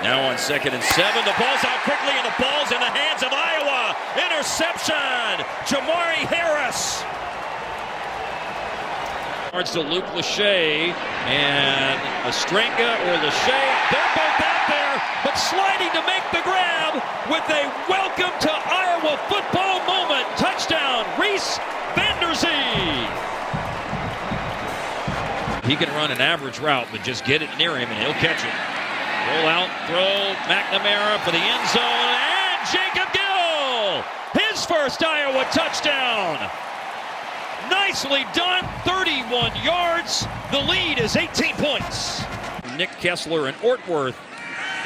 Now on 2nd and 7, the ball's out quickly, and the ball's in the hands of Iowa. Interception, Jamari Harris. Yards to Luke Lachey, and Ostrenga or Lachey, they're both out there, but sliding to make the grab with a welcome to Iowa football moment. Touchdown, Reese Vanderzee. He can run an average route, but just get it near him and he'll catch it. Roll out, throw, McNamara for the end zone, and Jacob Gill! His first Iowa touchdown! Nicely done, 31 yards. The lead is 18 points. Nick Kessler and Ortworth,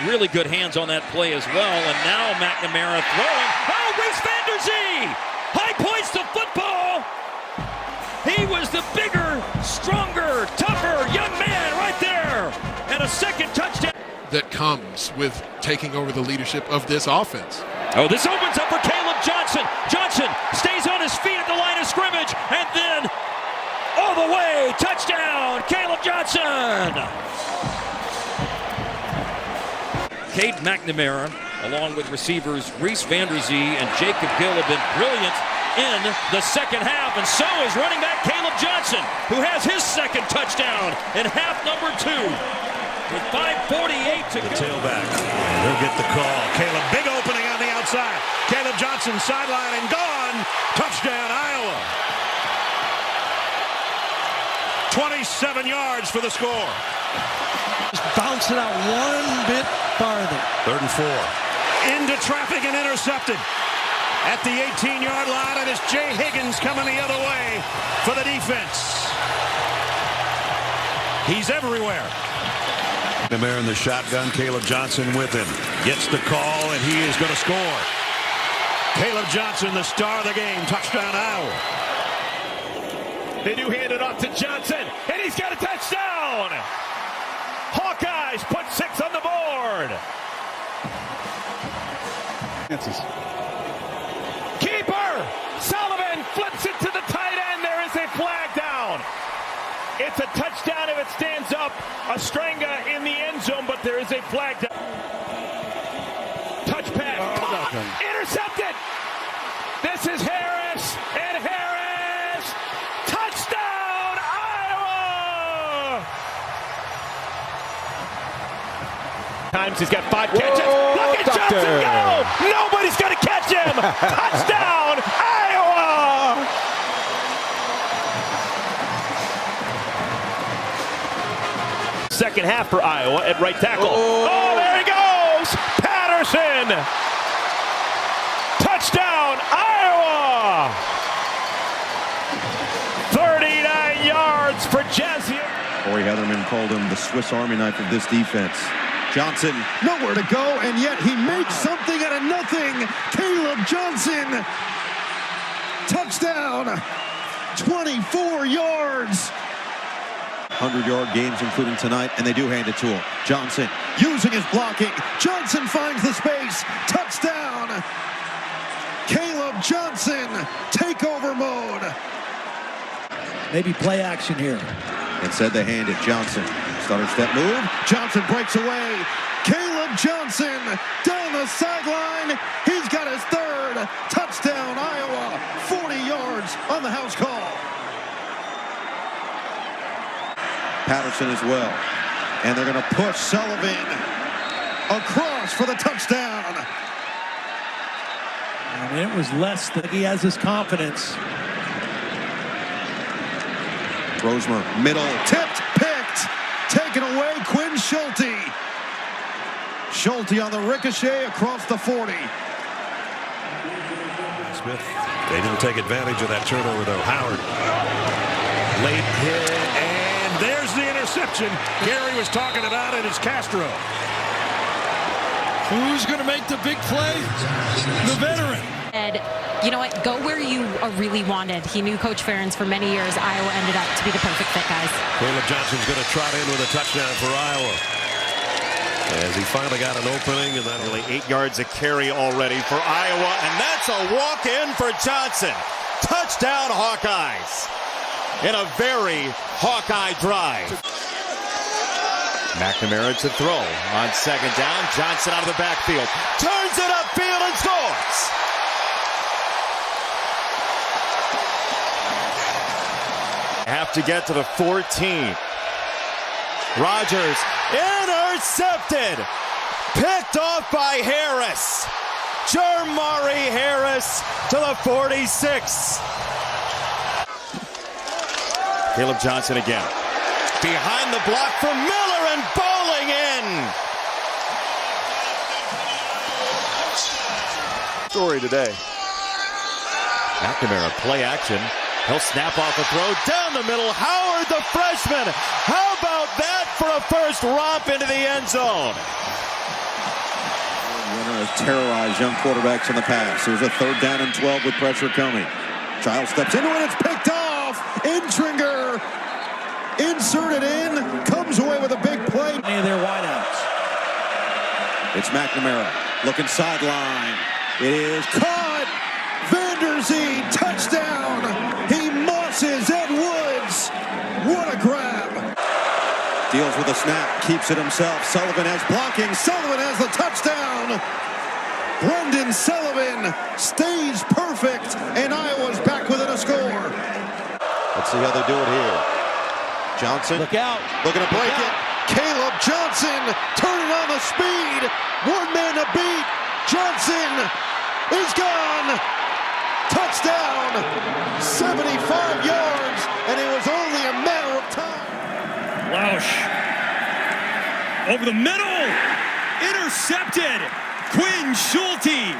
really good hands on that play as well. And now McNamara throwing. Oh, Reese Vanderzee! High points to football! He was the bigger, stronger, tougher young man right there. And a second touchdown. That comes with taking over the leadership of this offense. Oh, this opens up for Caleb Johnson. Johnson stays on his feet at the line of scrimmage, and then all the way, touchdown, Caleb Johnson. Cade McNamara, along with receivers Reese Vanderzee and Jacob Gill, have been brilliant in the second half, and so is running back Caleb Johnson, who has his second touchdown in half number 2. With 5:48 to go. The tailback. He'll get the call. Caleb, big opening on the outside. Caleb Johnson sideline and gone. Touchdown, Iowa. 27 yards for the score. Just bounce it out one bit farther. 3rd and 4. Into traffic and intercepted. At the 18-yard line, and it's Jay Higgins coming the other way for the defense. He's everywhere. McNamara in the shotgun, Caleb Johnson with him. Gets the call, and he is going to score. Caleb Johnson, the star of the game. Touchdown, Iowa. They do hand it off to Johnson, and he's got a touchdown! Hawkeyes put 6 on the board. Keeper! Sullivan flips it to the tight end. There is a flag down. It's a touchdown if it stands up. Ostrenga in the end zone, but there is a flag down. Touch pass. Intercepted. This is Harris, and Harris. Touchdown, Iowa! Times he's got 5 catches. Look at Johnson go! Nobody's going to catch him. Touchdown, Iowa! Second half for Iowa at right tackle. Oh, there he goes! Patterson! Touchdown, Iowa! 39 yards for Jazzy. Corey Heatherman called him the Swiss Army knife of this defense. Johnson, nowhere to go, and yet he makes something out of nothing. Caleb Johnson, touchdown, 24 yards. 100-yard games, including tonight, and they do hand it to him. Johnson using his blocking. Johnson finds the space. Touchdown. Caleb Johnson, takeover mode. Maybe play action here. Instead, they hand it Johnson. Stutter step move. Johnson breaks away. Caleb Johnson down the sideline. He's got his 3rd touchdown. Iowa, 40 yards on the house call. Patterson as well. And they're going to push Sullivan across for the touchdown. And it was less than he has his confidence. Rosemer, middle, tipped, picked, taken away, Quinn Schulte. Schulte on the ricochet across the 40. Smith, they didn't take advantage of that turnover, though. Howard, late hit, and there's the interception Gary was talking about. It is Castro. Who's going to make the big play? The veteran. And you know what? Go where you are really wanted. He knew Coach Ferentz for many years. Iowa ended up to be the perfect fit, guys. Caleb Johnson's going to trot in with a touchdown for Iowa. As he finally got an opening, and that only 8 yards a carry already for Iowa, and that's a walk-in for Johnson. Touchdown, Hawkeyes. In a very Hawkeye drive. McNamara to throw on second down. Johnson out of the backfield. Turns it upfield and scores. Have to get to the 14. Rodgers intercepted. Picked off by Harris. Jermari Harris to the 46. Caleb Johnson again. Behind the block from Miller and bowling in. Story today. McNamara play action. He'll snap off a throw down the middle. Howard, the freshman. How about that for a first romp into the end zone? Winner has terrorized young quarterbacks in the past. There's a 3rd down and 12 with pressure coming. Child steps into it. It's picked off. Intringer inserted in. Comes away with a big play. Any of their wideouts. It's McNamara looking sideline. It is caught. Vander Zee, touchdown. He mosses Ed Woods. What a grab. Deals with a snap, keeps it himself. Sullivan has blocking. Sullivan has the touchdown. Brendan Sullivan stays perfect, and Iowa's back within a score. Let's see how they do it here. Johnson. Look out. Looking to break it. Caleb Johnson turning on the speed. One man to beat. Johnson is gone. Touchdown. 75 yards, and it was only a matter of time. Lausch over the middle. Intercepted. Quinn Schulte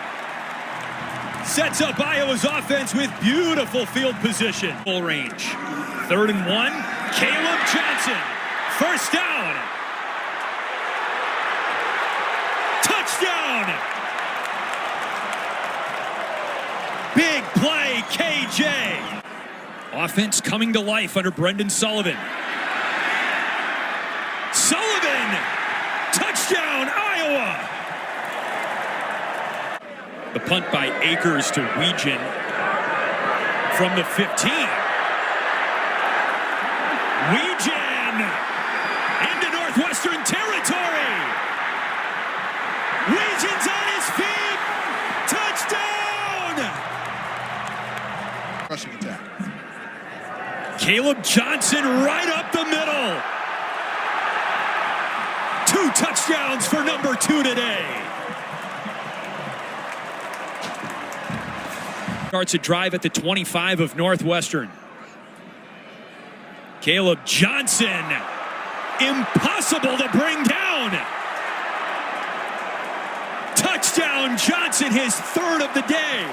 sets up Iowa's offense with beautiful field position. Full range. 3rd and 1. Caleb Johnson. First down. Touchdown. Big play, KJ. Offense coming to life under Brendan Sullivan. Sullivan. Touchdown, Iowa. The punt by Akers to Weegen from the 15. Weegen into Northwestern territory. Weegen's on his feet. Touchdown. Rushing attack. Caleb Johnson right up the middle. 2 touchdowns for number 2 today. Starts a drive at the 25 of Northwestern. Caleb Johnson. Impossible to bring down. Touchdown Johnson, his 3rd of the day.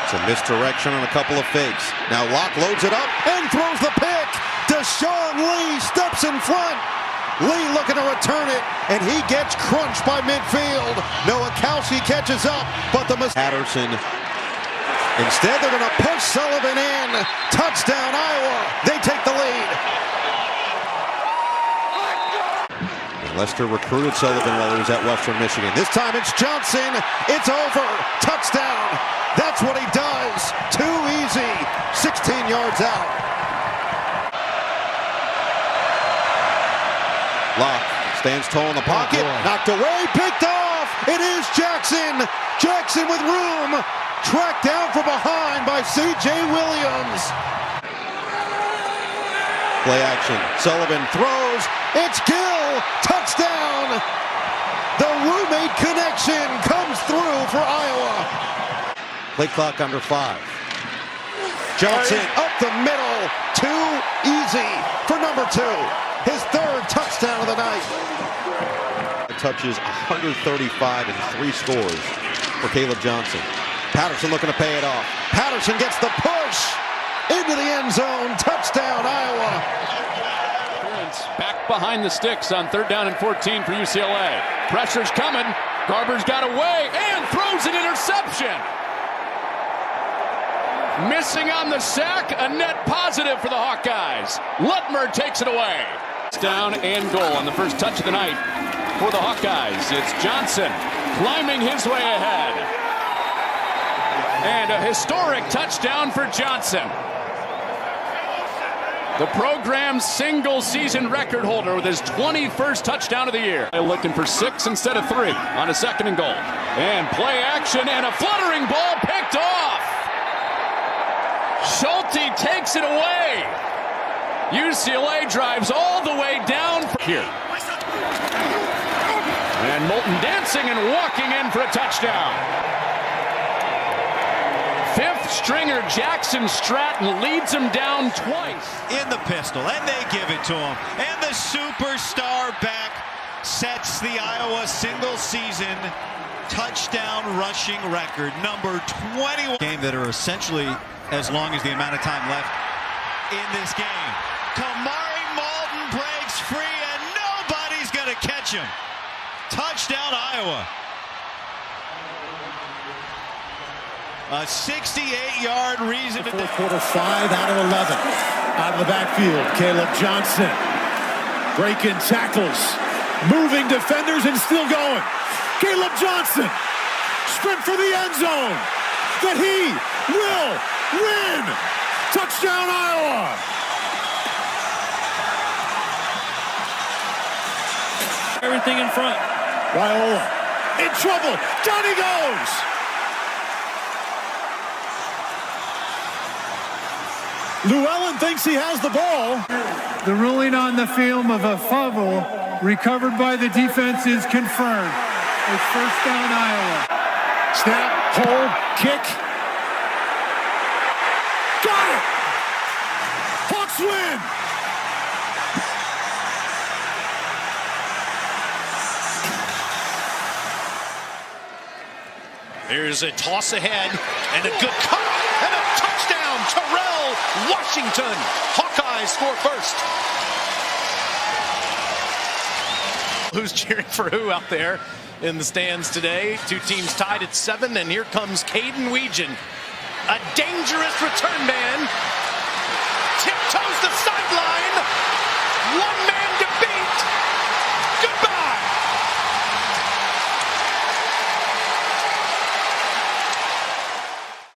It's a misdirection on a couple of fakes. Now Locke loads it up and throws the pick. Deshaun Lee steps in front. Lee looking to return it, and he gets crunched by midfield. Noah Kelsey catches up, but the Patterson. Instead, they're going to push Sullivan in. Touchdown, Iowa. They take the lead. Lester recruited Sullivan while he was at Western Michigan. This time it's Johnson. It's over. Touchdown. That's what he does. Too easy. 16 yards out. Locke stands tall in the pocket. Knocked away. Picked off. It is Jackson. Jackson with room. Tracked down from behind by C.J. Williams. Play action. Sullivan throws. It's Gill. Touchdown. The roommate connection comes through for Iowa. Play clock under 5. Johnson up the middle. Too easy for number 2. His 3rd touchdown of the night. Touches 135 and 3 scores for Caleb Johnson. Patterson looking to pay it off. Patterson gets the push into the end zone. Touchdown, Iowa. Back behind the sticks on 3rd down and 14 for UCLA. Pressure's coming. Garber's got away and throws an interception. Missing on the sack, a net positive for the Hawkeyes. Lutmer takes it away. Down and goal on the first touch of the night for the Hawkeyes. It's Johnson climbing his way ahead. And a historic touchdown for Johnson. The program's single-season record holder with his 21st touchdown of the year. Looking for 6 instead of 3 on a 2nd and goal. And play action and a fluttering ball picked off. Schulte takes it away. UCLA drives all the way down here. And Moulton dancing and walking in for a touchdown. 5th stringer Jackson Stratton leads him down twice. In the pistol, and they give it to him. And the superstar back sets the Iowa single-season touchdown rushing record, number 21. Game that are essentially as long as the amount of time left in this game. Kamari Malton breaks free, and nobody's going to catch him. Touchdown, Iowa. A 68-yard reason. Fourth quarter, 5 out of 11. Out of the backfield, Caleb Johnson. Breaking tackles. Moving defenders and still going. Caleb Johnson. Sprint for the end zone. That he will win. Touchdown, Iowa. Everything in front. Raiola in trouble. Down he goes. Llewellyn thinks he has the ball. The ruling on the film of a fumble recovered by the defense is confirmed. It's first down, Iowa. Snap, hold, kick. Got it! Hawks win! Here's a toss ahead and a good cut and a touchdown. Terrell Washington. Hawkeyes score first. Who's cheering for who out there in the stands today? Two teams tied at 7, and here comes Caden Weegan. A dangerous return man. Tiptoes the sideline. One man